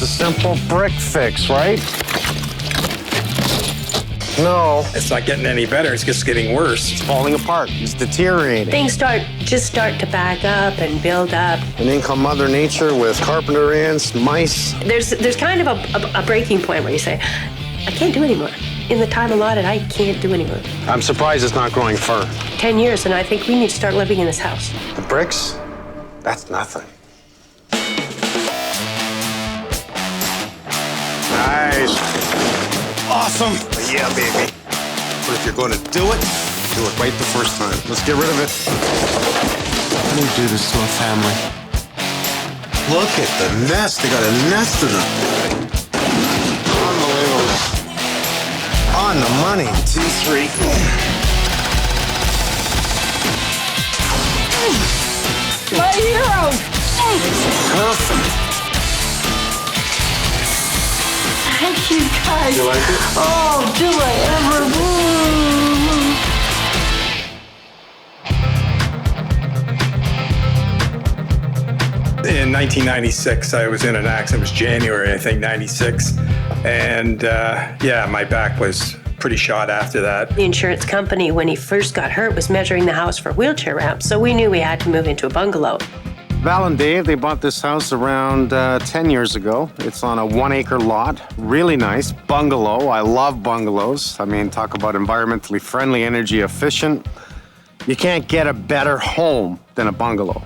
It's a simple brick fix, right? No. It's not getting any better. It's just getting worse. It's falling apart. It's deteriorating. Things just start to back up and build up. And then come Mother Nature with carpenter ants, mice. There's kind of a breaking point where you say, I can't do anymore. In the time allotted, I can't do anymore. I'm surprised it's not growing fur. 10 years, and I think we need to start living in this house. The bricks? That's nothing. Nice. Awesome. Yeah, baby. But if you're going to do it right the first time. Let's get rid of it. How do you do this to a family? Look at the nest. They got a nest in them. Unbelievable. On the money. 2, 3. My hero! Perfect. Thank you, guys. You like it? Oh, do I ever? In 1996, I was in an accident. It was January, I think, 96. And yeah, my back was pretty shot after that. The insurance company, when he first got hurt, was measuring the house for wheelchair ramps, so we knew we had to move into a bungalow. Val and Dave, they bought this house around 10 years ago. It's on a 1-acre lot, really nice, bungalow. I love bungalows. I mean, talk about environmentally friendly, energy efficient. You can't get a better home than a bungalow.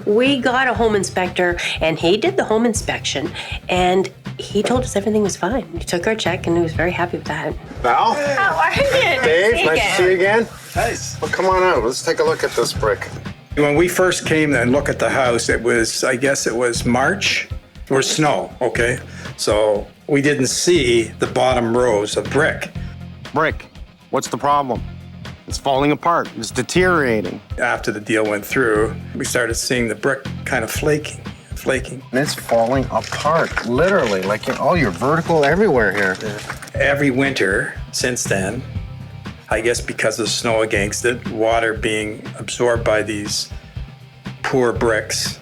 We got a home inspector, and he did the home inspection, and he told us everything was fine. He took our check, and he was very happy with that. Val? How are you? Dave, nice to see you again. Nice. Well, come on out. Let's take a look at this brick. When we first came and looked at the house, it was, I guess it was March or snow, okay? So we didn't see the bottom rows of brick. Brick. What's the problem? It's falling apart. It's deteriorating. After the deal went through, we started seeing the brick kind of flaking. And it's falling apart, literally. Like, you're vertical everywhere here. Every winter since then, I guess because of snow against it, water being absorbed by these poor bricks,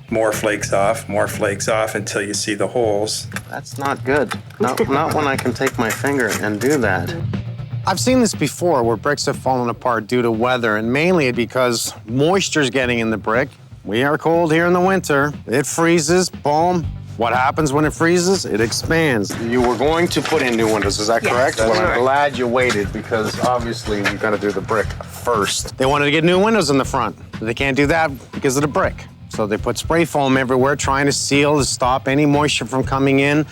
more flakes off until you see the holes. That's not good. Not when I can take my finger and do that. I've seen this before where bricks have fallen apart due to weather, and mainly because moisture's getting in the brick. We are cold here in the winter. It freezes, boom. What happens when it freezes? It expands. You were going to put in new windows, is that correct? Yes, Well, I'm glad you waited because obviously you got to do the brick first. They wanted to get new windows in the front. They can't do that because of the brick. So they put spray foam everywhere, trying to seal to stop any moisture from coming in.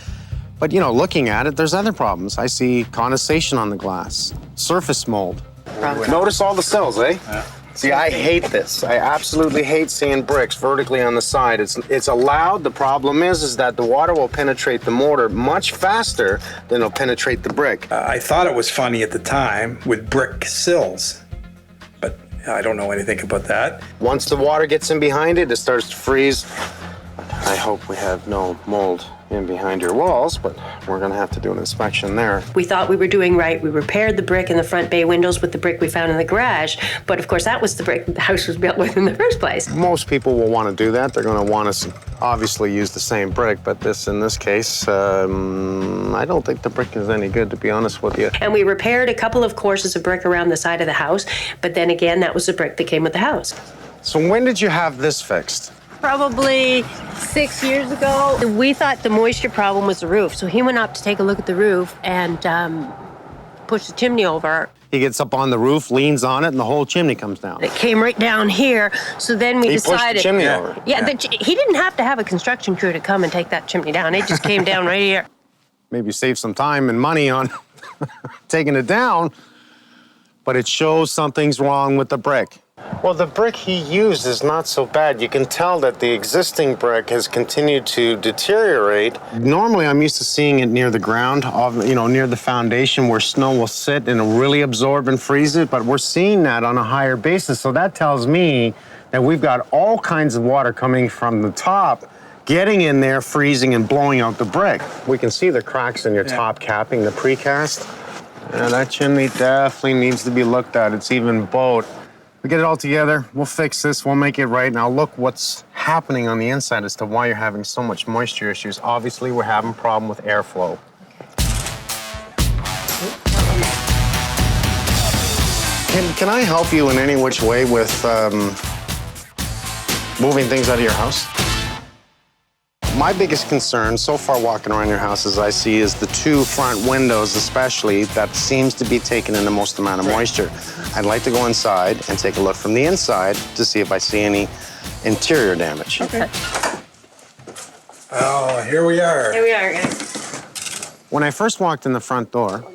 But, you know, looking at it, there's other problems. I see condensation on the glass, surface mold. Notice all the cells, eh? Yeah. See, I hate this. I absolutely hate seeing bricks vertically on the side. It's allowed. The problem is that the water will penetrate the mortar much faster than it'll penetrate the brick. I thought it was funny at the time with brick sills, but I don't know anything about that. Once the water gets in behind it, it starts to freeze. I hope we have no mold in behind your walls, but we're gonna have to do an inspection there. We thought we were doing right. We repaired the brick in the front bay windows with the brick we found in the garage, but of course that was the brick the house was built with in the first place. Most people will want to do that. They're gonna want to obviously use the same brick, but in this case, I don't think the brick is any good, to be honest with you. And we repaired a couple of courses of brick around the side of the house, but then again, that was the brick that came with the house. So when did you have this fixed? Probably 6 years ago. We thought the moisture problem was the roof, so he went up to take a look at the roof and pushed the chimney over. He gets up on the roof, leans on it, and the whole chimney comes down. It came right down here, so then we decided... He pushed the chimney over. Yeah, he didn't have to have a construction crew to come and take that chimney down. It just came down right here. Maybe save some time and money on taking it down, but it shows something's wrong with the brick. Well, the brick he used is not so bad. You can tell that the existing brick has continued to deteriorate. Normally, I'm used to seeing it near the ground, near the foundation where snow will sit and it'll really absorb and freeze it, but we're seeing that on a higher basis. So that tells me that we've got all kinds of water coming from the top, getting in there, freezing and blowing out the brick. We can see the cracks in your top capping, the precast. Yeah, that chimney definitely needs to be looked at. It's even bowed. We get it all together, we'll fix this, we'll make it right. Now look what's happening on the inside as to why you're having so much moisture issues. Obviously, we're having a problem with airflow. Can I help you in any which way with moving things out of your house? My biggest concern so far walking around your house, as I see, is the two front windows especially that seems to be taking in the most amount of moisture. I'd like to go inside and take a look from the inside to see if I see any interior damage. Okay. Oh, here we are. Here we are, guys. When I first walked in the front door,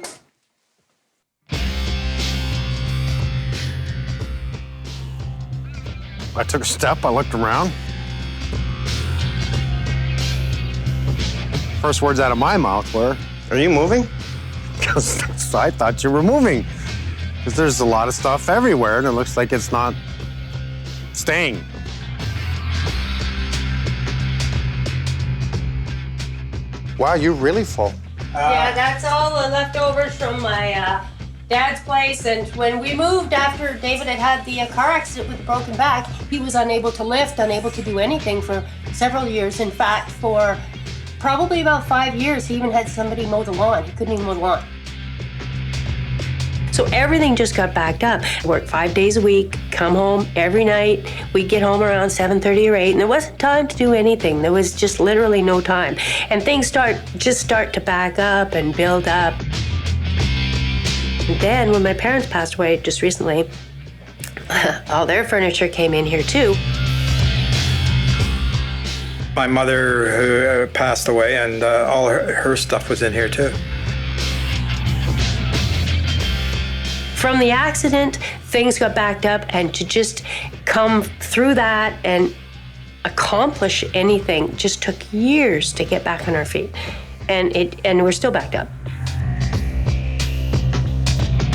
I took a step, I looked around. First words out of my mouth were, "Are you moving?" Because I thought you were moving. Because there's a lot of stuff everywhere and it looks like it's not staying. Wow, you're really full. Yeah, that's all the leftovers from my dad's place. And when we moved after David had had the car accident with a broken back, he was unable to lift, unable to do anything for several years. In fact, for probably about 5 years, he even had somebody mow the lawn. He couldn't even mow the lawn. So everything just got backed up. I worked 5 days a week, come home every night. We'd get home around 7:30 or 8, and there wasn't time to do anything. There was just literally no time. And things start to back up and build up. And then when my parents passed away just recently, all their furniture came in here too. My mother passed away, and all her stuff was in here too. From the accident, things got backed up, and to just come through that and accomplish anything just took years to get back on our feet. And we're still backed up.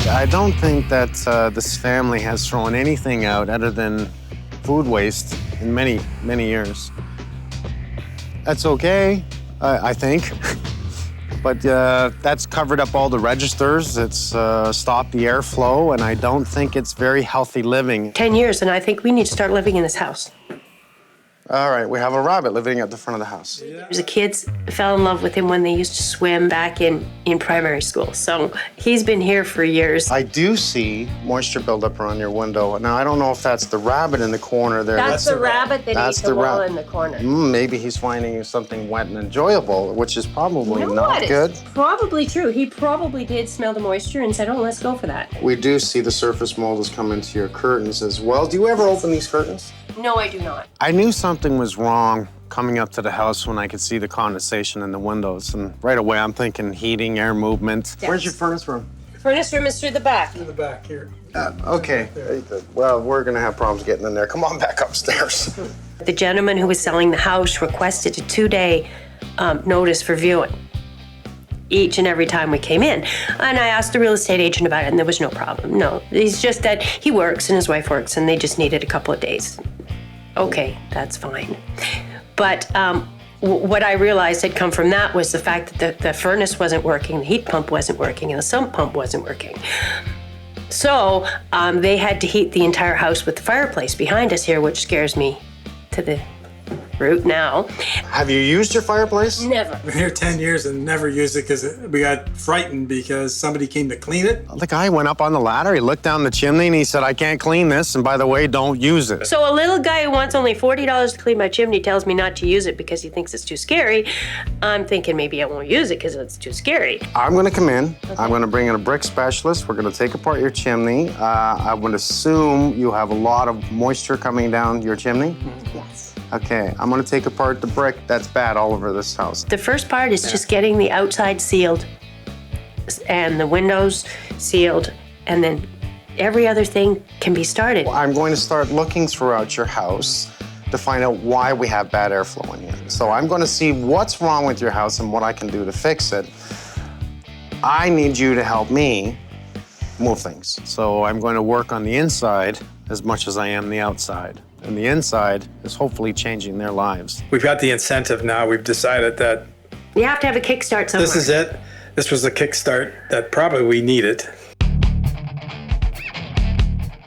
I don't think that this family has thrown anything out other than food waste in many, many years. That's okay, I think. But that's covered up all the registers. It's stopped the airflow, and I don't think it's very healthy living. 10 years, and I think we need to start living in this house. All right, we have a rabbit living at the front of the house. The kids fell in love with him when they used to swim back in primary school. So he's been here for years. I do see moisture buildup around your window. Now, I don't know if that's the rabbit in the corner there. That's the rabbit that That's ate the wall rabbit. in the corner. Maybe he's finding something wet and enjoyable, which is probably You know not what? good. It's probably true. He probably did smell the moisture and said, "Oh, let's go for that." We do see the surface mold has come into your curtains as well. Do you ever open these curtains? No, I do not. I knew something was wrong coming up to the house when I could see the condensation in the windows. And right away, I'm thinking heating, air movement. Yes. Where's your furnace room? Furnace room is through the back. In the back here. Okay. Well, we're going to have problems getting in there. Come on back upstairs. The gentleman who was selling the house requested a 2-day notice for viewing each and every time we came in. And I asked the real estate agent about it, and there was no problem. No, it's just that he works and his wife works, and they just needed a couple of days. Okay, that's fine. But what I realized had come from that was the fact that the furnace wasn't working, the heat pump wasn't working, and the sump pump wasn't working. So they had to heat the entire house with the fireplace behind us here, which scares me to the root now. Have you used your fireplace? Never. Been here 10 years and never used it because we got frightened because somebody came to clean it. The guy went up on the ladder, he looked down the chimney, and he said, "I can't clean this, and by the way, don't use it." So a little guy who wants only $40 to clean my chimney tells me not to use it because he thinks it's too scary. I'm thinking maybe I won't use it because it's too scary. I'm going to come in. I'm going to bring in a brick specialist. We're going to take apart your chimney. I would assume you have a lot of moisture coming down your chimney. Yes. Okay, I'm going to take apart the brick that's bad all over this house. The first part is just getting the outside sealed and the windows sealed, and then every other thing can be started. I'm going to start looking throughout your house to find out why we have bad airflow in here. So I'm going to see what's wrong with your house and what I can do to fix it. I need you to help me move things. So I'm going to work on the inside as much as I am the outside. And the inside is hopefully changing their lives. We've got the incentive now. We've decided that You have to have a kickstart somewhere. this is it. This was the kickstart that probably we needed.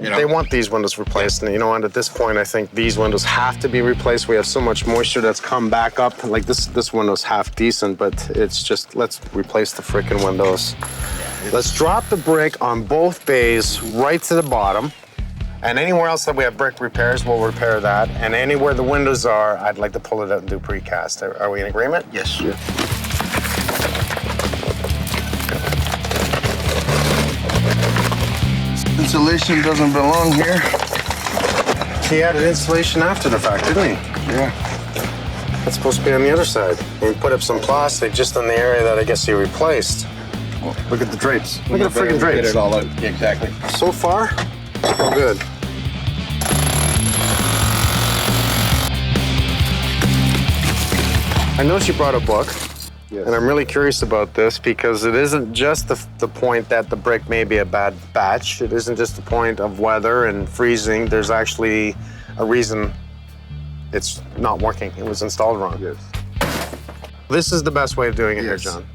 You know? They want these windows replaced, and you know what? At this point, I think these windows have to be replaced. We have so much moisture that's come back up. Like this window's half decent, but it's just, let's replace the frickin' windows. Let's drop the brick on both bays right to the bottom. And anywhere else that we have brick repairs, we'll repair that. And anywhere the windows are, I'd like to pull it out and do precast. Are we in agreement? Yes. Yeah. Insulation doesn't belong here. He added insulation after the fact, didn't he? Yeah. That's supposed to be on the other side. And he put up some plastic just in the area that I guess he replaced. Look at the drapes. Look at the freaking drapes. Get it all out. Yeah, exactly. So far, all good. I noticed you brought a book, Yes. and I'm really curious about this because it isn't just the point that the brick may be a bad batch. It isn't just the point of weather and freezing. There's actually a reason it's not working. It was installed wrong. Yes. This is the best way of doing it here, Yes. John.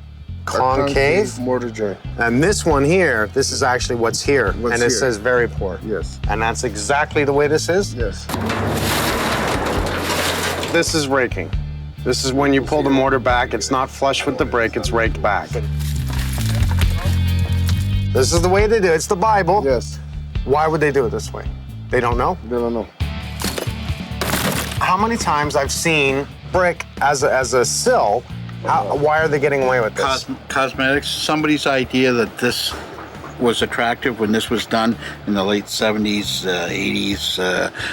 Concave. Mortar joint. And this one here, this is actually what's here. What's and it here. says very poor. Yes. And that's exactly the way this is? Yes. This is raking. This is when you pull the mortar back. It's not flush with the brick, it's raked back. This is the way they do it. It's the Bible. Yes. Why would they do it this way? They don't know? They don't know. How many times I've seen brick as a sill, why are they getting away with this? Cosmetics, somebody's idea that this was attractive when this was done in the late 70s, 80s.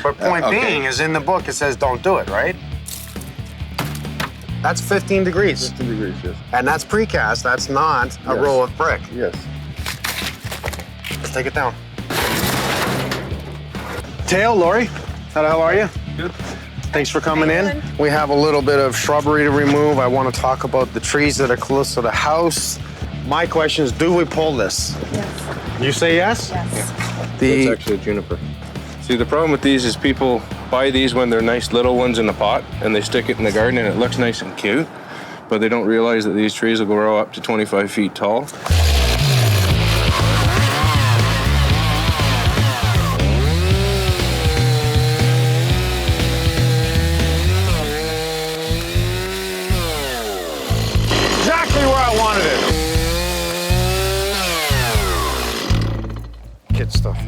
But point okay. being is in the book it says don't do it, right? That's 15 degrees. 15 degrees, yes. And that's precast, that's not a Yes. roll of brick. Yes. Let's take it down. Tail, Lori, how the hell are you? Good. Thanks for coming in. We have a little bit of shrubbery to remove. I want to talk about the trees that are close to the house. My question is, do we pull this? Yes. You say yes? Yes. It's actually a juniper. See, the problem with these is people buy these when they're nice little ones in a pot and they stick it in the garden and it looks nice and cute, but they don't realize that these trees will grow up to 25 feet tall. Exactly where I wanted it. Kid stuff.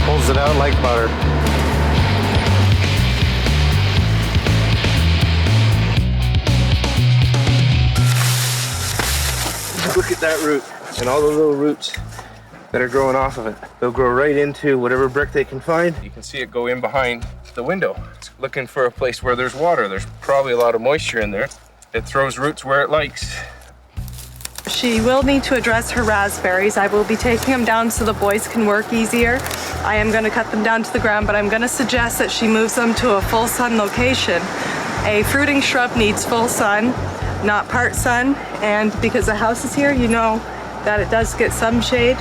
Pulls it out like butter. Look at that root and all the little roots that are growing off of it. They'll grow right into whatever brick they can find. You can see it go in behind the window. It's looking for a place where there's water. There's probably a lot of moisture in there. It throws roots where it likes. She will need to address her raspberries. I will be taking them down so the boys can work easier. I am going to cut them down to the ground, but I'm going to suggest that she moves them to a full sun location. A fruiting shrub needs full sun, not part sun, and because the house is here, you know that it does get some shade.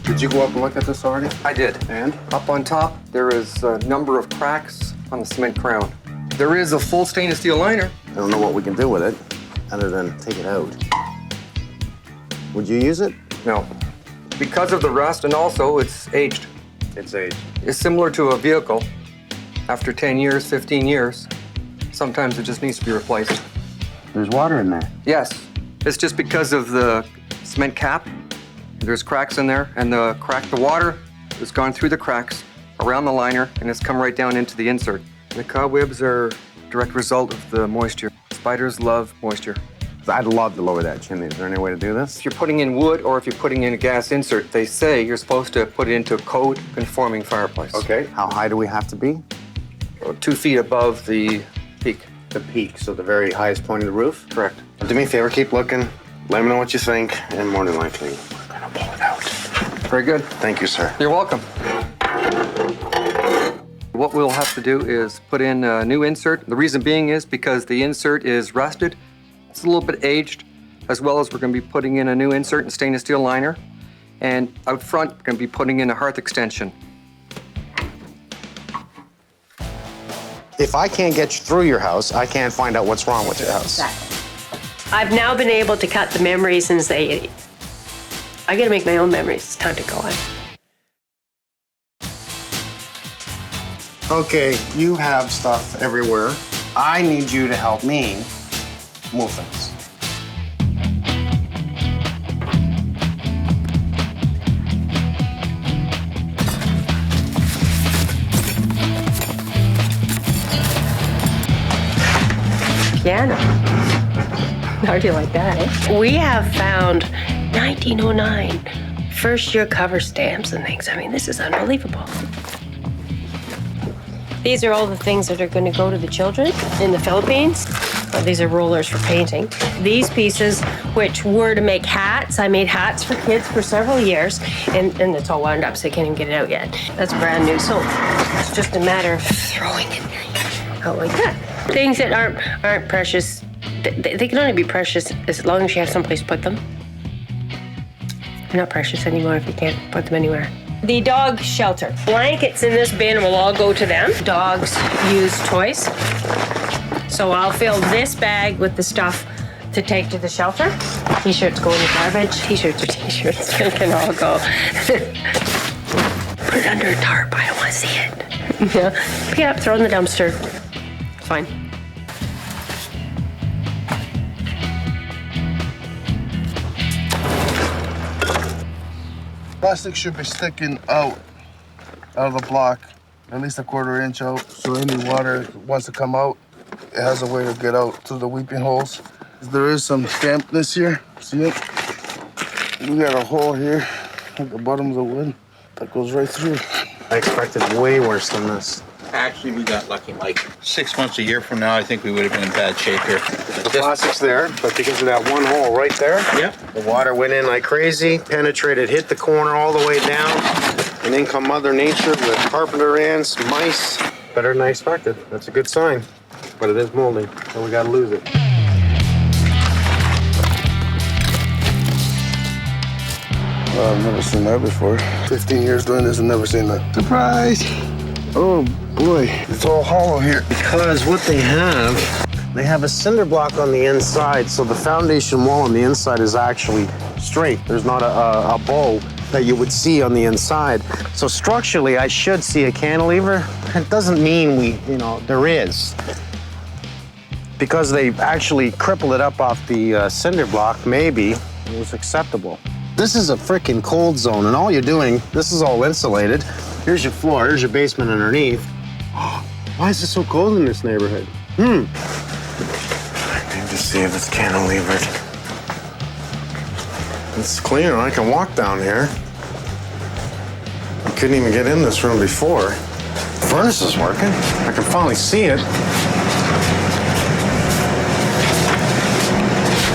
Did you go up and look at this already? I did. And? Up on top, there is a number of cracks on the cement crown. There is a full stainless steel liner. I don't know what we can do with it other than take it out. Would you use it? No. Because of the rust, and also it's aged. It's aged. It's similar to a vehicle. After 10 years, 15 years, sometimes it just needs to be replaced. There's water in there. Yes, it's just because of the cement cap. There's cracks in there, and the water has gone through the cracks around the liner, and it's come right down into the insert. The cobwebs are a direct result of the moisture. Spiders love moisture. I'd love to lower that chimney. Is there any way to do this? If you're putting in wood or if you're putting in a gas insert, they say you're supposed to put it into a code-conforming fireplace. Okay. How high do we have to be? 2 feet above the peak. The peak, so the very highest point of the roof? Correct. Do me a favor, keep looking. Let me know what you think, and more than likely, we're gonna pull it out. Very good. Thank you, sir. You're welcome. What what we'll have to do is put in a new insert. The reason being is because the insert is rusted. It's a little bit aged, as well as we're going to be putting in a new insert in stainless steel liner. And out front, we're going to be putting in a hearth extension. If I can't get you through your house, I can't find out what's wrong with your house. Exactly. I've now been able to cut the memories since the 80s. I gotta make my own memories. It's time to go on. Okay, you have stuff everywhere. I need you to help me move things. Piano. How do you like that, eh? We have found 1909 first-year cover stamps and things. I mean, this is unbelievable. These are all the things that are going to go to the children in the Philippines. These are rollers for painting. These pieces, which were to make hats, I made hats for kids for several years, and it's all wound up, so I can't even get it out yet. That's brand new, so it's just a matter of throwing it out like that. Things that aren't precious, they can only be precious as long as you have someplace to put them. They're not precious anymore if you can't put them anywhere. The dog shelter. Blankets in this bin will all go to them. Dogs use toys. So I'll fill this bag with the stuff to take to the shelter. T-shirts go in the garbage. T-shirts are T-shirts. They can all go. Put it under a tarp. I don't want to see it. Yeah. Pick it up, throw it in the dumpster. It's fine. Plastic should be sticking out of the block, at least a 1/4 inch out, so any water wants to come out, it has a way to get out through the weeping holes. There is some dampness here, see it? We got a hole here at the bottom of the wood that goes right through. I expected way worse than this. Actually, we got lucky. Like 6 months, a year from now, I think we would have been in bad shape here. The plastic's there, but because of that one hole right there, Yep. the water went in like crazy, penetrated, hit the corner all the way down, and then come Mother Nature with carpenter ants, mice. Better than I expected. That's a good sign, but it is molding, so we gotta lose it. Oh, I've never seen that before. 15 years doing this and never seen that. Surprise! Oh boy, it's all hollow here. Because what they have a cinder block on the inside, so the foundation wall on the inside is actually straight. There's not a bow that you would see on the inside. So structurally, I should see a cantilever. It doesn't mean there is. Because they actually crippled it up off the cinder block, maybe it was acceptable. This is a freaking cold zone, and all you're doing, this is all insulated. Here's your floor, here's your basement underneath. Why is it so cold in this neighborhood? I need to see if it's cantilevered. It's clear, I can walk down here. I couldn't even get in this room before. The furnace is working. I can finally see it.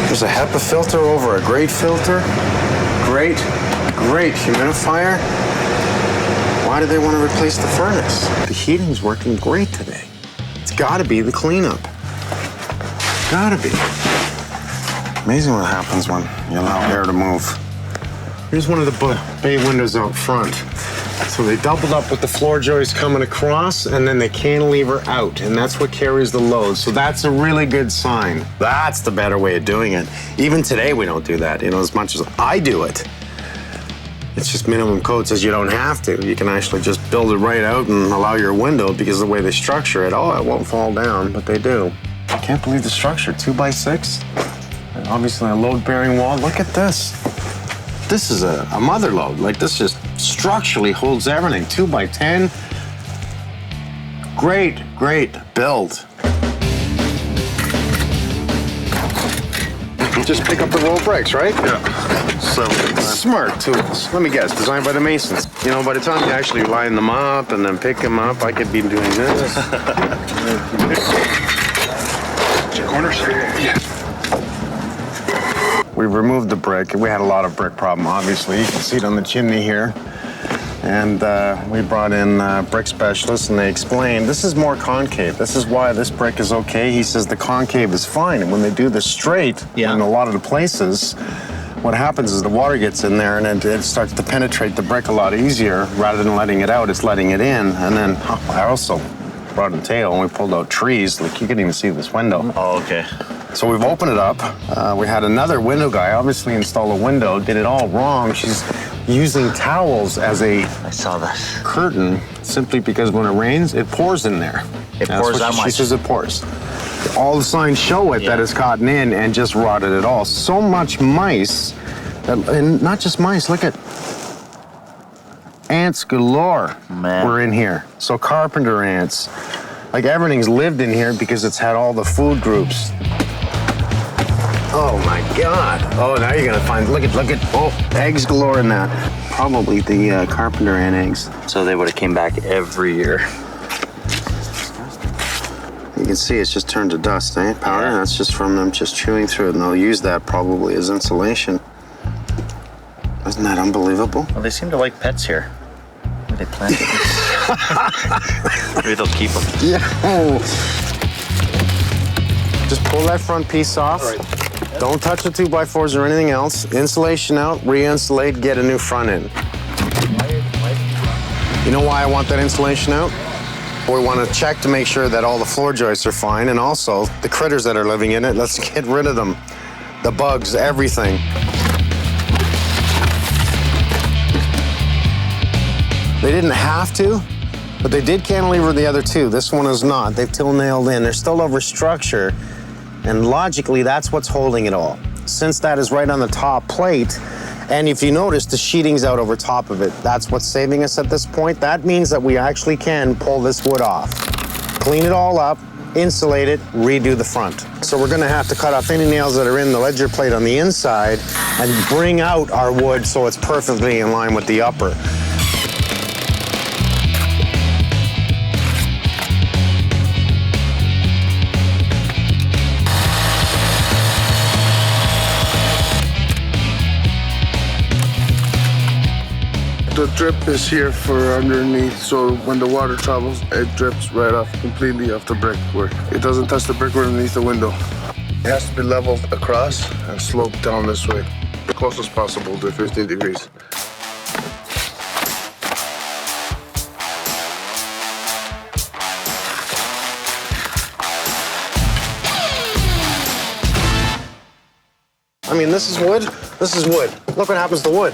There's a HEPA filter over a grate filter. Great humidifier. Why do they want to replace the furnace? The heating's working great today. It's gotta be the cleanup. Gotta be. Amazing what happens when you allow air to move. Here's one of the bay windows out front. So they doubled up with the floor joists coming across, and then they cantilever out, and that's what carries the load. So that's a really good sign. That's the better way of doing it. Even today, we don't do that, as much as I do it. It's just minimum code says you don't have to. You can actually just build it right out and allow your window, because the way they structure it, it won't fall down, but they do. I can't believe the structure, 2x6. And obviously a load-bearing wall. Look at this. This is a mother load. Like, this just structurally holds everything. 2x10. Great build. Just pick up the roll bricks, right? Yeah. Smart tools. Let me guess, designed by the Masons. By the time you actually line them up and then pick them up, I could be doing this. Corners? Yeah. We've removed the brick. We had a lot of brick problem, obviously. You can see it on the chimney here. And we brought in brick specialists, and they explained this is more concave. This is why this brick is okay. He says the concave is fine, and when they do the straight in a lot of the places, what happens is the water gets in there and it starts to penetrate the brick a lot easier. Rather than letting it out, it's letting it in. And then I also brought a tail and we pulled out trees. Like you can even see this window. Oh, okay. So we've opened it up. We had another window guy obviously install a window, did it all wrong. She's using towels as a curtain simply because when it rains, it pours in there. It pours that much? She says it pours. All the signs show it that it's gotten in and just rotted it all. So much mice, and not just mice, look at ants galore were in here. So carpenter ants, like everything's lived in here because it's had all the food groups. Oh my God. Oh, now you're gonna find, look at, eggs galore in that. Probably the carpenter ant eggs. So they would have came back every year. You can see it's just turned to dust, eh? Powder, that's just from them just chewing through it, and they'll use that probably as insulation. Isn't that unbelievable? Well, they seem to like pets here. Maybe they planted them. Maybe they'll keep them. Yeah. Just pull that front piece off. All right. Don't touch the 2x4s or anything else. Insulation out, re-insulate, get a new front end. You know why I want that insulation out? We want to check to make sure that all the floor joists are fine, and also the critters that are living in it, let's get rid of them. The bugs, everything. They didn't have to, but they did cantilever the other two. This one is not. They've till nailed in. They're still over structure, and logically, that's what's holding it all. Since that is right on the top plate, and if you notice, the sheeting's out over top of it. That's what's saving us at this point. That means that we actually can pull this wood off, clean it all up, insulate it, redo the front. So we're gonna have to cut off any nails that are in the ledger plate on the inside and bring out our wood so it's perfectly in line with the upper. The drip is here for underneath, so when the water travels, it drips right off, completely off the brickwork. It doesn't touch the brickwork underneath the window. It has to be leveled across and sloped down this way, as close as possible to 15 degrees. I mean, this is wood. This is wood. Look what happens to wood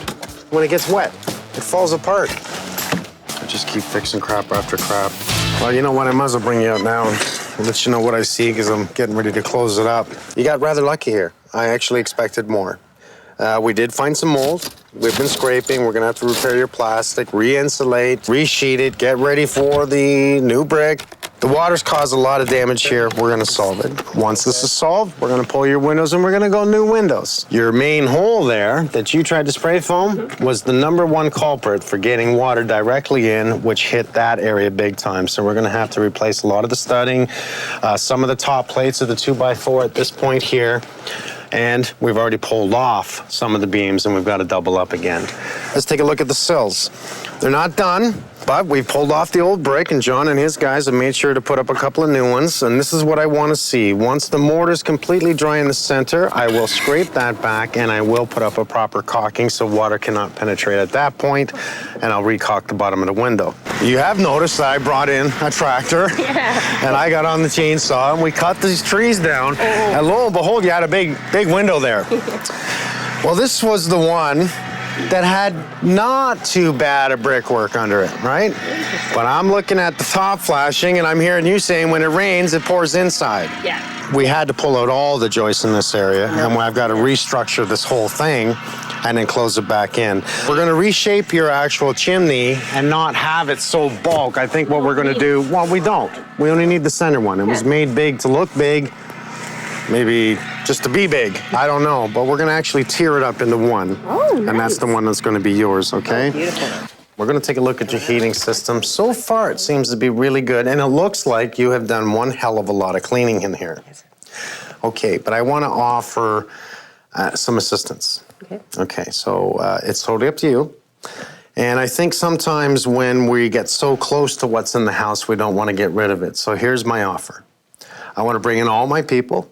when it gets wet. It falls apart. I just keep fixing crap after crap. Well, you know what? I might as well bring you out now and let you know what I see because I'm getting ready to close it up. You got rather lucky here. I actually expected more. We did find some mold. We've been scraping. We're gonna have to repair your plastic, re-insulate, re-sheet it, get ready for the new brick. The water's caused a lot of damage here. We're gonna solve it. Once this is solved, we're gonna pull your windows and we're gonna go new windows. Your main hole there that you tried to spray foam was the #1 culprit for getting water directly in, which hit that area big time. So we're gonna have to replace a lot of the studding, some of the top plates of the 2x4 at this point here. And we've already pulled off some of the beams and we've got to double up again. Let's take a look at the sills. They're not done, but we pulled off the old brick and John and his guys have made sure to put up a couple of new ones. And this is what I want to see. Once the mortar's completely dry in the center, I will scrape that back and I will put up a proper caulking so water cannot penetrate at that point, and I'll re-caulk the bottom of the window. You have noticed that I brought in a tractor and I got on the chainsaw and we cut these trees down. And lo and behold, you had a big window there. Well, this was the one that had not too bad a brickwork under it, right? But I'm looking at the top flashing and I'm hearing you saying when it rains, it pours inside. Yeah. We had to pull out all the joists in this area and I've got to restructure this whole thing and then close it back in. We're gonna reshape your actual chimney and not have it so bulk. I think what we're gonna do, well, we don't. We only need the center one. It was made big to look big, maybe just to be big. I don't know, but we're gonna actually tear it up into one. Oh, nice. And that's the one that's gonna be yours, okay? Oh, beautiful. We're gonna take a look at your heating system. So far, it seems to be really good, and it looks like you have done one hell of a lot of cleaning in here. Okay, but I wanna offer some assistance. Okay, so it's totally up to you. And I think sometimes when we get so close to what's in the house, we don't want to get rid of it. So here's my offer. I want to bring in all my people,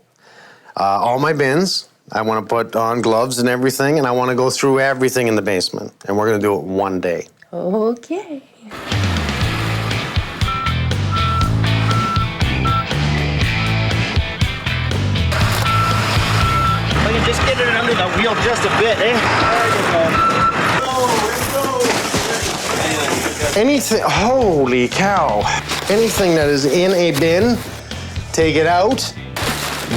all my bins. I want to put on gloves and everything, and I want to go through everything in the basement. And we're going to do it one day. Okay. We can just get it under the wheel just a bit, eh? Anything, holy cow. Anything that is in a bin, take it out,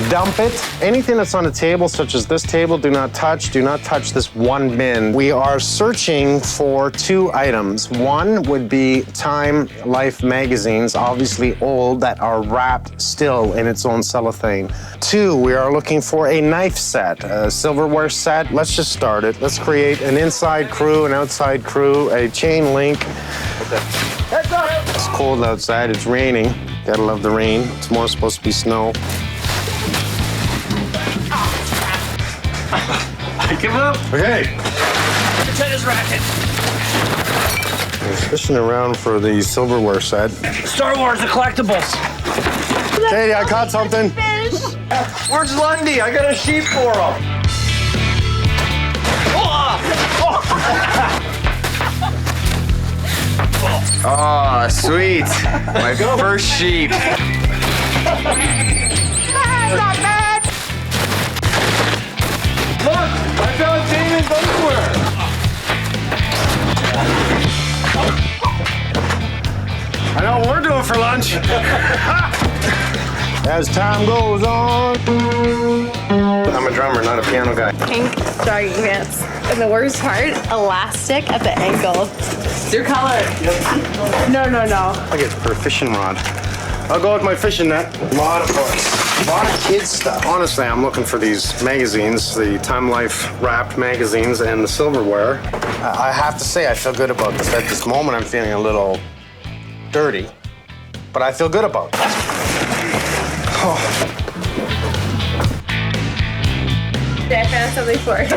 dump it. Anything that's on a table, such as this table, do not touch this one bin. We are searching for 2 items. One would be Time Life magazines, obviously old, that are wrapped still in its own cellophane. 2, we are looking for a knife set, a silverware set. Let's just start it. Let's create an inside crew, an outside crew, a chain link. It's cold outside, it's raining. Gotta love the rain. It's more supposed to be snow. Give up. Okay. Tennis racket. I was fishing around for the silverware set. Star Wars, the collectibles. Katie, I caught something. Where's Lundy? I got a sheep for him. Oh, sweet. My first sheep. Look, I found Damon's underwear. I know what we're doing for lunch. As time goes on. I'm a drummer, not a piano guy. Pink jogging pants. And the worst part, elastic at the ankle. It's your color. No. I get for a fishing rod. I'll go with my fishing net. A lot of books, a lot of kids stuff. Honestly, I'm looking for these magazines, the Time Life wrapped magazines and the silverware. I have to say, I feel good about this. At this moment, I'm feeling a little dirty, but I feel good about this. Oh. I found something for you.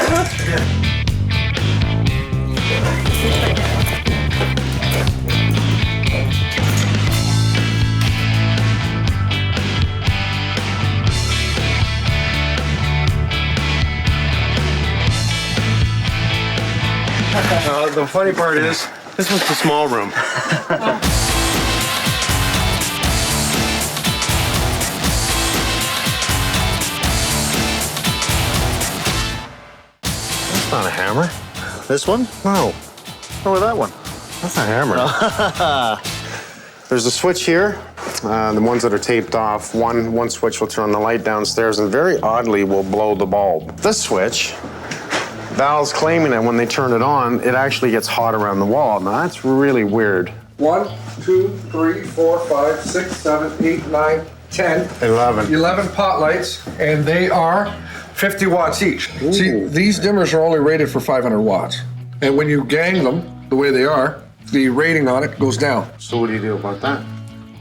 The funny part is, this was the small room. That's not a hammer. This one? No, Oh, that one. that's a hammer. There's a switch here. The ones that are taped off, one switch will turn the light downstairs and very oddly will blow the bulb. This switch, Val's claiming that when they turn it on, it actually gets hot around the wall. Now that's really weird. 1, 2, 3, 4, 5, 6, 7, 8, 9, 10. 11 pot lights, and they are 50 watts each. Ooh. See, these dimmers are only rated for 500 watts. And when you gang them the way they are, the rating on it goes down. So what do you do about that?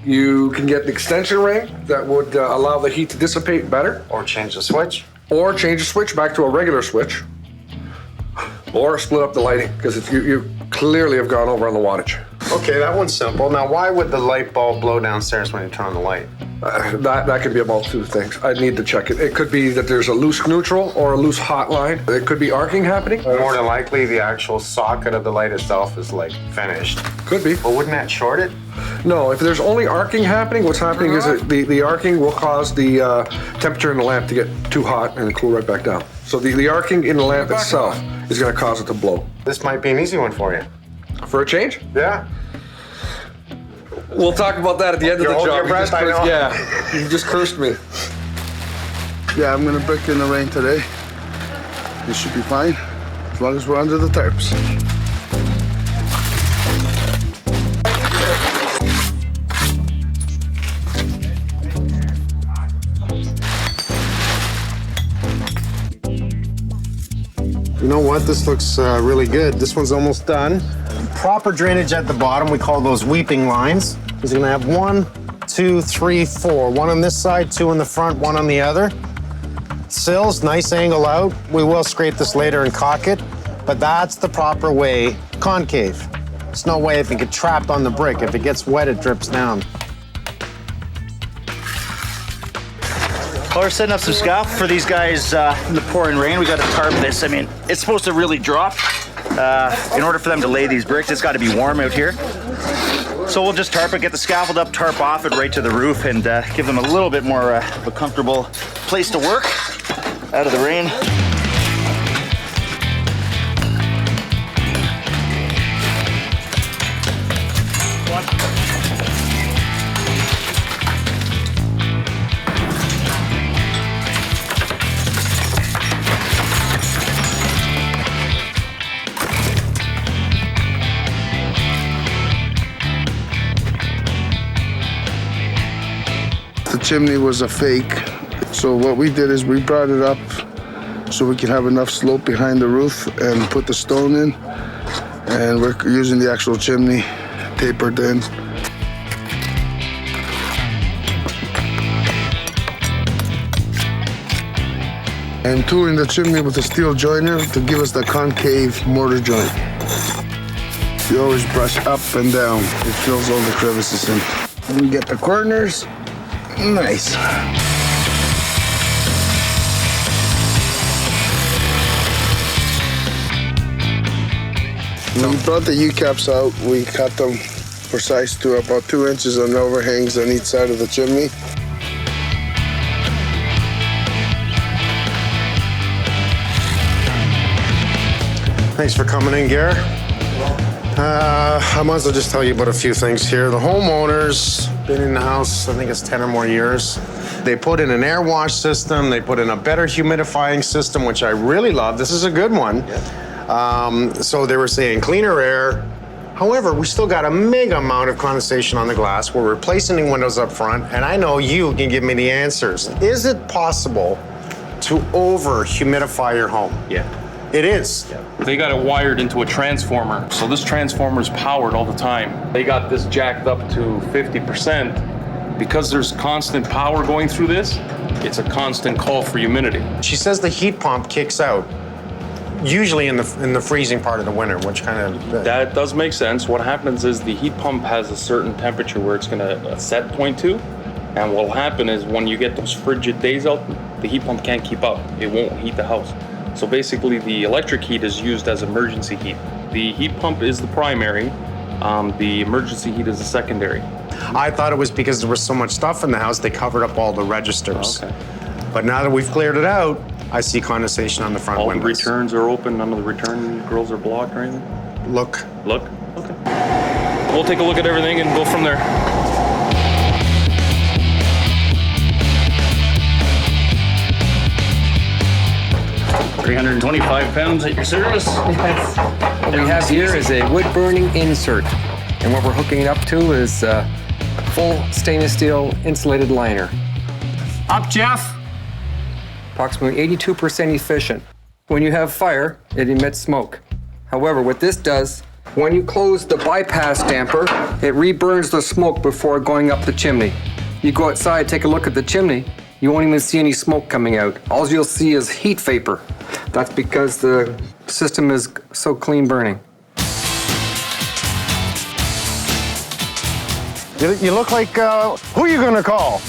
You can get an extension ring that would allow the heat to dissipate better. Or change the switch? Or change the switch back to a regular switch. Or split up the lighting, because you clearly have gone over on the wattage. Okay, that one's simple. Now, why would the light bulb blow downstairs when you turn on the light? That could be about 2 things. I'd need to check it. It could be that there's a loose neutral or a loose hot line. It could be arcing happening. More than likely, the actual socket of the light itself is like finished. Could be. But wouldn't that short it? No, if there's only arcing happening, what's happening is that the arcing will cause the temperature in the lamp to get too hot and cool right back down. So the arcing in the lamp itself is going to cause it to blow. This might be an easy one for you. For a change? Yeah. We'll talk about that at the end of the holding job. your breath, I know. Yeah, you just cursed me. Yeah, I'm gonna break in the rain today. This should be fine, as long as we're under the tarps. You know what? This looks really good. This one's almost done. Proper drainage at the bottom. We call those weeping lines. He's gonna have 1, 2, 3, 4. 1 on this side, 2 in the front, 1 on the other. Sills, nice angle out. We will scrape this later and caulk it, but that's the proper way. concave. There's no way it can get trapped on the brick. If it gets wet, it drips down. Well, we're setting up some scaffold for these guys in the pouring rain. We got to tarp this. I mean, it's supposed to really drop. In order for them to lay these bricks, it's got to be warm out here. So we'll just tarp it, get the scaffold up, tarp off it right to the roof, and give them a little bit more of a comfortable place to work out of the rain. The chimney was a fake. So what we did is we brought it up so we could have enough slope behind the roof and put the stone in. And we're using the actual chimney tapered in. And tooling the chimney with a steel joiner to give us the concave mortar joint. You always brush up and down. It fills all the crevices in. And we get the corners. Nice. When we brought the U-caps out, we cut them for size to about 2 inches on overhangs on each side of the chimney. Thanks for coming in, Gare. I might as well just tell you about a few things here. The homeowners been in the house, I think it's 10 or more years. They put in an air wash system. They put in a better humidifying system, which I really love. This is a good one. So they were saying cleaner air. However, we still got a mega amount of condensation on the glass. We're replacing the windows up front, and I know you can give me the answers. Is it possible to over-humidify your home? Yeah. It is. They got it wired into a transformer. So this transformer is powered all the time. They got this jacked up to 50%. Because there's constant power going through this, it's a constant call for humidity. She says the heat pump kicks out, usually in the freezing part of the winter, which kind of... That does make sense. What happens is the heat pump has a certain temperature where it's gonna set point to. And what'll happen is when you get those frigid days out, the heat pump can't keep up. It won't heat the house. So basically the electric heat is used as emergency heat. The heat pump is the primary, the emergency heat is the secondary. I thought it was because there was so much stuff in the house, they covered up all the registers. Okay. But now that we've cleared it out, I see condensation on the front All windows. the returns are open, none of the return grills are blocked or anything? Look. Look? Okay. We'll take a look at everything and go from there. £325 at your service. Yes. What we have here is a wood burning insert. And what we're hooking it up to is a full stainless steel insulated liner. Up, Jeff. Approximately 82% efficient. When you have fire, it emits smoke. However, what this does, when you close the bypass damper, it reburns the smoke before going up the chimney. You go outside, take a look at the chimney, you won't even see any smoke coming out. All you'll see is heat vapor. That's because the system is so clean burning. You look like, who are you gonna call?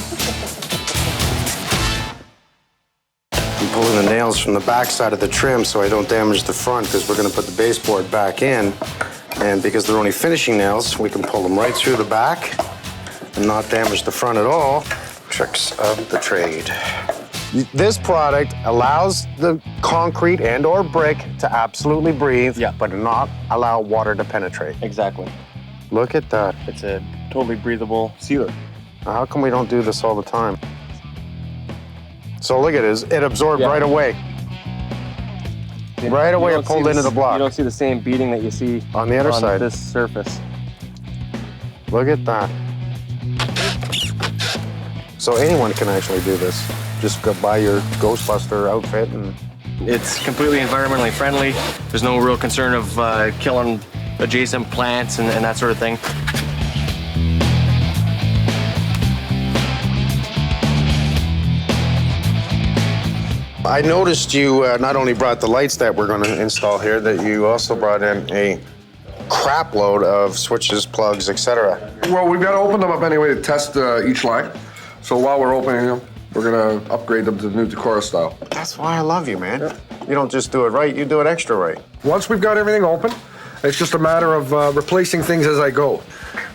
I'm pulling the nails from the back side of the trim so I don't damage the front, because we're gonna put the baseboard back in. And because they're only finishing nails, we can pull them right through the back and not damage the front at all. Tricks of the trade. This product allows the concrete and or brick to absolutely breathe, but not allow water to penetrate. Exactly. Look at that. It's a totally breathable sealer. How come we don't do this all the time? So look at it, it absorbed right away. Right away it pulled into the block. You don't see the same beating that you see on the other side. This surface. Look at that. So anyone can actually do this. Just go buy your Ghostbuster outfit and... It's completely environmentally friendly. There's no real concern of killing adjacent plants and that sort of thing. I noticed you not only brought the lights that we're going to install here, that you also brought in a crap load of switches, plugs, etc. Well, we've got to open them up anyway to test each line. So while we're opening them, we're going to upgrade them to the new Decora style. That's why I love you, man. You don't just do it right, you do it extra right. Once we've got everything open, it's just a matter of replacing things as I go.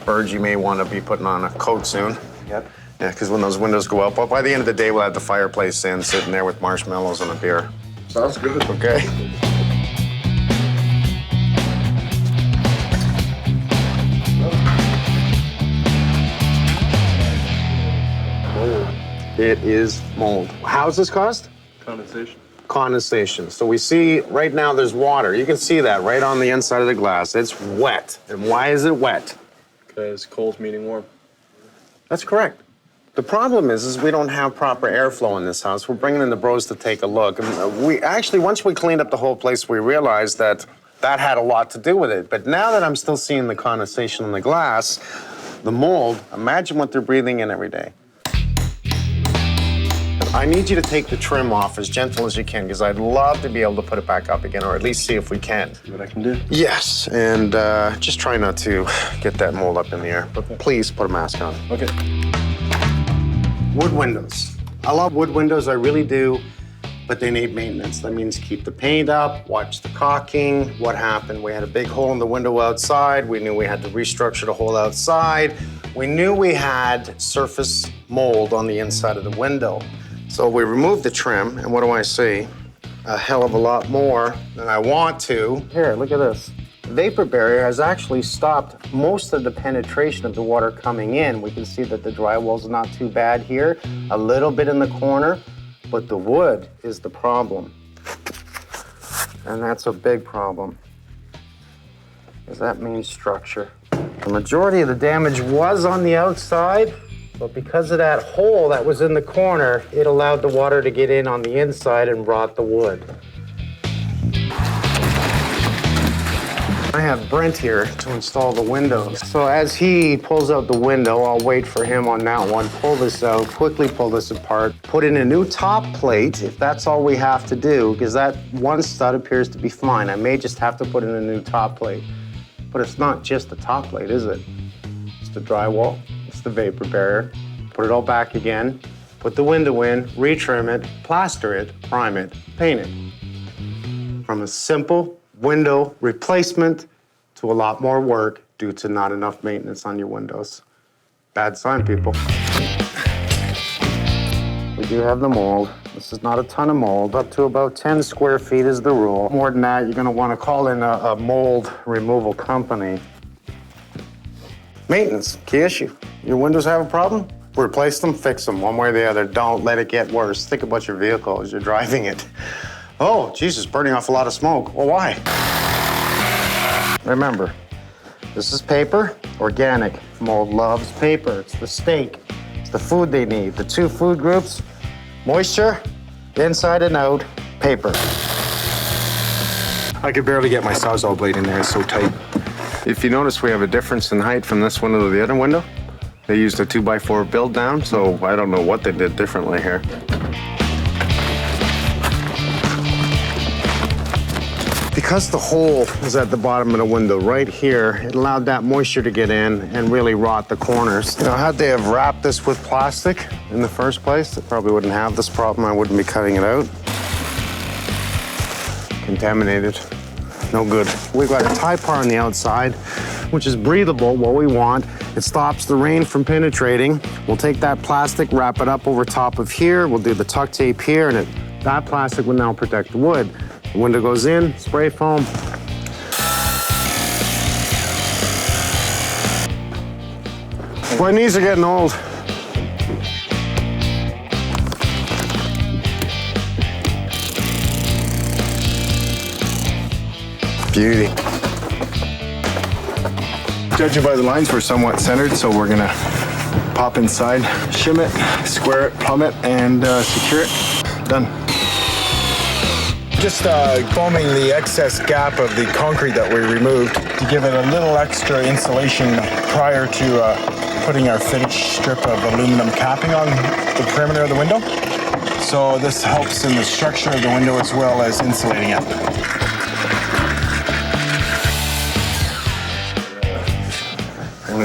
Birds, you may want to be putting on a coat soon. Yep. Yeah, because when those windows go up, well, by the end of the day, we'll have the fireplace in, sitting there with marshmallows and a beer. Sounds good. Okay. It is mold. How's this caused? Condensation. Condensation. So we see right now there's water. You can see that right on the inside of the glass. It's wet. And why is it wet? Because cold meaning warm. That's correct. The problem is we don't have proper airflow in this house. We're bringing in the bros to take a look. And we actually, once we cleaned up the whole place, we realized that that had a lot to do with it. But now that I'm still seeing the condensation in the glass, the mold, imagine what they're breathing in every day. I need you to take the trim off as gentle as you can, because I'd love to be able to put it back up again, or at least see if we can. See what I can do? Yes, and just try not to get that mold up in the air. But please put a mask on. Okay. Wood windows. I love wood windows, I really do, but they need maintenance. That means keep the paint up, watch the caulking. What happened? We had a big hole in the window outside. We knew we had to restructure the hole outside. We knew we had surface mold on the inside of the window. So we removed the trim, and what do I see? A hell of a lot more than I want to. Here, look at this. The vapor barrier has actually stopped most of the penetration of the water coming in. We can see that the drywall's not too bad here, a little bit in the corner, but the wood is the problem. And that's a big problem, because that means structure. The majority of the damage was on the outside, but because of that hole that was in the corner, it allowed the water to get in on the inside and rot the wood. I have Brent here to install the windows. So as he pulls out the window, I'll wait for him on that one, pull this out, quickly pull this apart, put in a new top plate, if that's all we have to do, because that one stud appears to be fine. I may just have to put in a new top plate. But it's not just the top plate, is it? It's the drywall, it's the vapor barrier. Put it all back again, put the window in, retrim it, plaster it, prime it, paint it. From a simple window replacement to a lot more work due to not enough maintenance on your windows. Bad sign, people. We do have the mold. This is not a ton of mold. Up to about 10 square feet is the rule. More than that, you're gonna wanna call in a mold removal company. Maintenance, key issue. Your windows have a problem? Replace them, fix them, one way or the other. Don't let it get worse. Think about your vehicle as you're driving it. Oh, Jesus, burning off a lot of smoke. Well, why? Remember, this is paper, organic. Mold loves paper. It's the steak. It's the food they need. The two food groups, moisture, inside and out, paper. I could barely get my Sawzall blade in there. It's so tight. If you notice, we have a difference in height from this window to the other window. They used a 2x4 build down, so I don't know what they did differently here. Because the hole was at the bottom of the window right here, it allowed that moisture to get in and really rot the corners. You know, had they have wrapped this with plastic in the first place, it probably wouldn't have this problem. I wouldn't be cutting it out. Contaminated, no good. We've got a Typar on the outside, which is breathable, what we want. It stops the rain from penetrating. We'll take that plastic, wrap it up over top of here. We'll do the tuck tape here, and that plastic will now protect the wood. The window goes in, spray foam. My knees are getting old. Beauty. Judging by the lines, we're somewhat centered, so we're gonna pop inside, shim it, square it, plumb it, and secure it. Done. Just foaming the excess gap of the concrete that we removed to give it a little extra insulation prior to putting our finished strip of aluminum capping on the perimeter of the window. So this helps in the structure of the window as well as insulating it.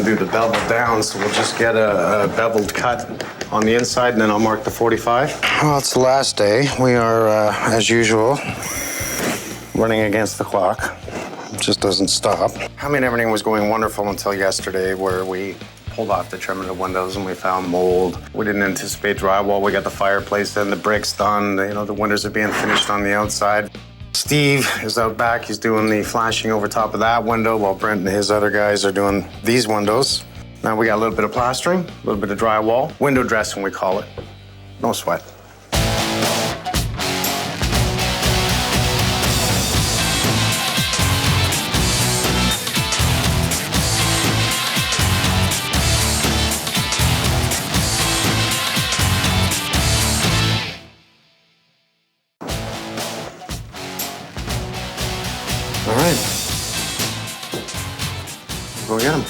do the bevel down, so we'll just get a beveled cut on the inside, and then I'll mark the 45. Well, it's the last day. We are, as usual, running against the clock. It just doesn't stop. I mean, everything was going wonderful until yesterday, where we pulled off the trim of the windows and we found mold. We didn't anticipate drywall. We got the fireplace in, the bricks done. You know, the windows are being finished on the outside. Steve is out back. He's doing the flashing over top of that window while Brent and his other guys are doing these windows. Now we got a little bit of plastering, a little bit of drywall, window dressing we call it. No sweat. All right, go get him.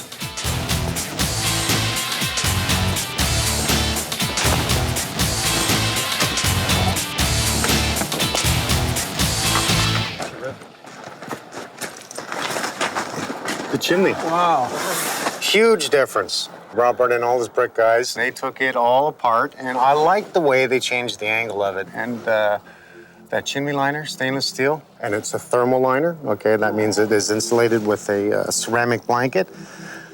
The chimney. Wow. Huge difference. Robert and all his brick guys, they took it all apart, and I like the way they changed the angle of it. And that chimney liner, stainless steel, and it's a thermal liner. Okay, that means it is insulated with a ceramic blanket.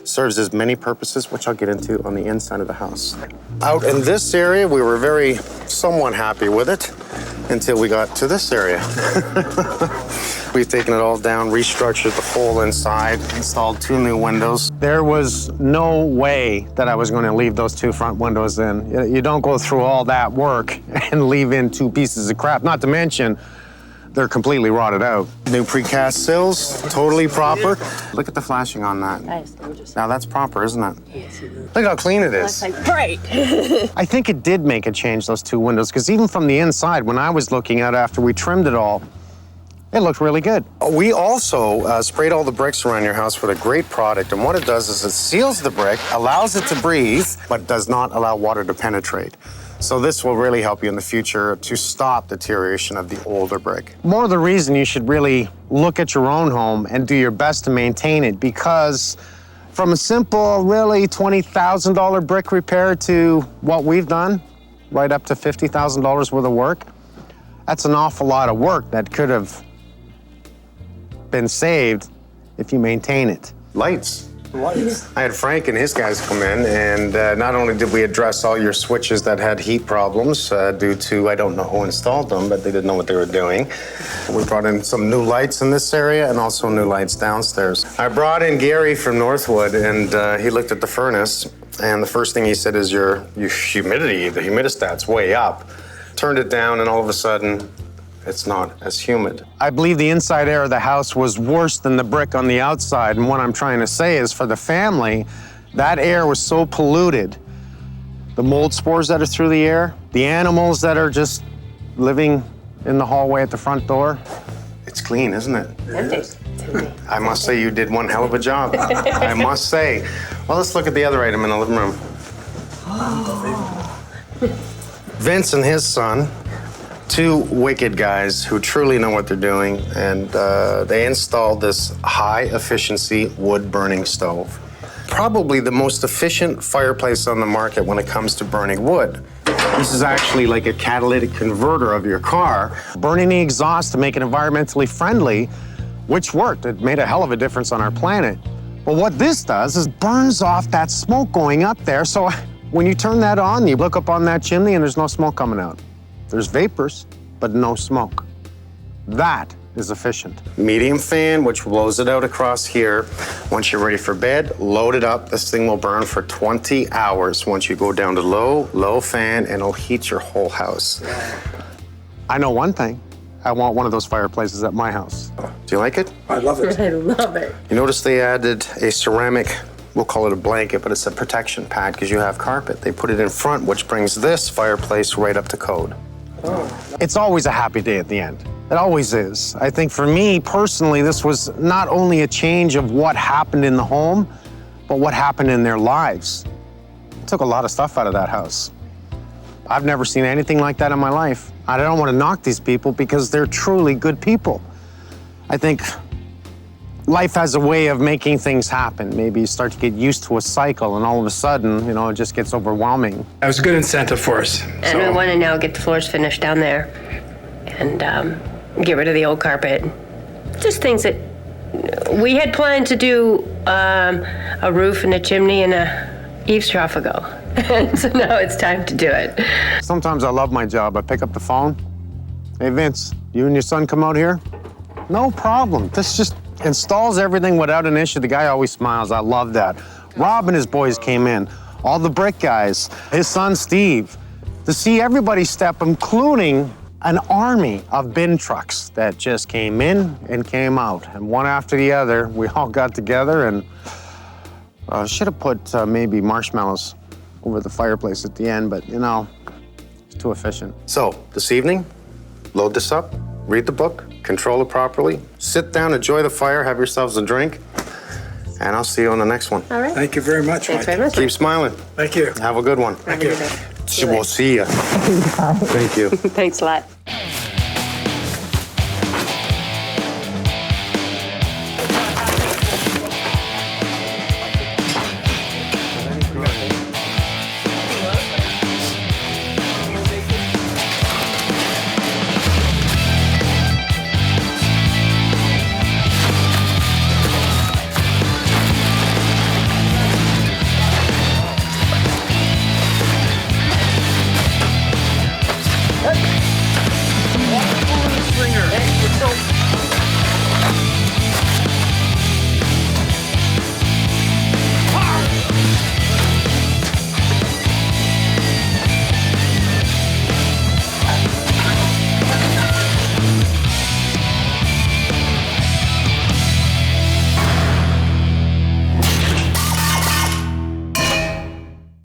Serves as many purposes, which I'll get into on the inside of the house. Out in this area, we were very somewhat happy with it until we got to this area. We've taken it all down, restructured the whole inside, installed 2 new windows. There was no way that I was going to leave those 2 front windows in. You don't go through all that work and leave in 2 pieces of crap, not to mention they're completely rotted out. New precast sills, totally proper. Look at the flashing on that. That is gorgeous. Now that's proper, isn't it? Yes, it is. Look how clean it is. Right. I think it did make a change, those 2 windows, because even from the inside, when I was looking at it after we trimmed it all, it looked really good. We also sprayed all the bricks around your house with a great product, and what it does is it seals the brick, allows it to breathe, but does not allow water to penetrate. So this will really help you in the future to stop deterioration of the older brick. More the reason you should really look at your own home and do your best to maintain it, because from a simple, really $20,000 brick repair to what we've done, right up to $50,000 worth of work, that's an awful lot of work that could have been saved if you maintain it. Lights. I had Frank and his guys come in, and not only did we address all your switches that had heat problems due to, I don't know who installed them, but they didn't know what they were doing. We brought in some new lights in this area and also new lights downstairs. I brought in Gary from Northwood, and he looked at the furnace, and the first thing he said is your humidity, the humidistat's way up. Turned it down, and all of a sudden, it's not as humid. I believe the inside air of the house was worse than the brick on the outside, and what I'm trying to say is for the family, that air was so polluted. The mold spores that are through the air, the animals that are just living in the hallway at the front door. It's clean, isn't it? I must say you did one hell of a job. I must say. Well, let's look at the other item in the living room. Vince and his son, 2 wicked guys who truly know what they're doing, and they installed this high-efficiency wood-burning stove. Probably the most efficient fireplace on the market when it comes to burning wood. This is actually like a catalytic converter of your car, burning the exhaust to make it environmentally friendly, which worked. It made a hell of a difference on our planet. But what this does is burns off that smoke going up there, so when you turn that on, you look up on that chimney and there's no smoke coming out. There's vapors, but no smoke. That is efficient. Medium fan, which blows it out across here. Once you're ready for bed, load it up. This thing will burn for 20 hours. Once you go down to low fan, and it'll heat your whole house. I know one thing. I want one of those fireplaces at my house. Do you like it? I love it. I love it. You notice they added a ceramic, we'll call it a blanket, but it's a protection pad because you have carpet. They put it in front, which brings this fireplace right up to code. It's always a happy day at the end. It always is. I think for me personally, this was not only a change of what happened in the home, but what happened in their lives. It took a lot of stuff out of that house. I've never seen anything like that in my life. I don't want to knock these people because they're truly good people. I think life has a way of making things happen. Maybe you start to get used to a cycle, and all of a sudden, you know, it just gets overwhelming. That was a good incentive for us. And we want to now get the floors finished down there and get rid of the old carpet. Just things that we had planned to do a roof and a chimney and a eaves trough ago. And so now it's time to do it. Sometimes I love my job. I pick up the phone. Hey, Vince, you and your son come out here? No problem. This just installs everything without an issue. The guy always smiles. I love that. Rob and his boys came in. All the brick guys. His son, Steve. To see everybody step, including an army of bin trucks that just came in and came out. And one after the other, we all got together and should have put maybe marshmallows over the fireplace at the end, but you know, it's too efficient. So this evening, load this up, read the book, control it properly, sit down, enjoy the fire, have yourselves a drink, and I'll see you on the next one. All right. Thank you very much, Thanks Mike. very much. Keep smiling. Thank you. Have a good one. Thank you. We'll see you. Thank you. Thanks a lot. Slinger.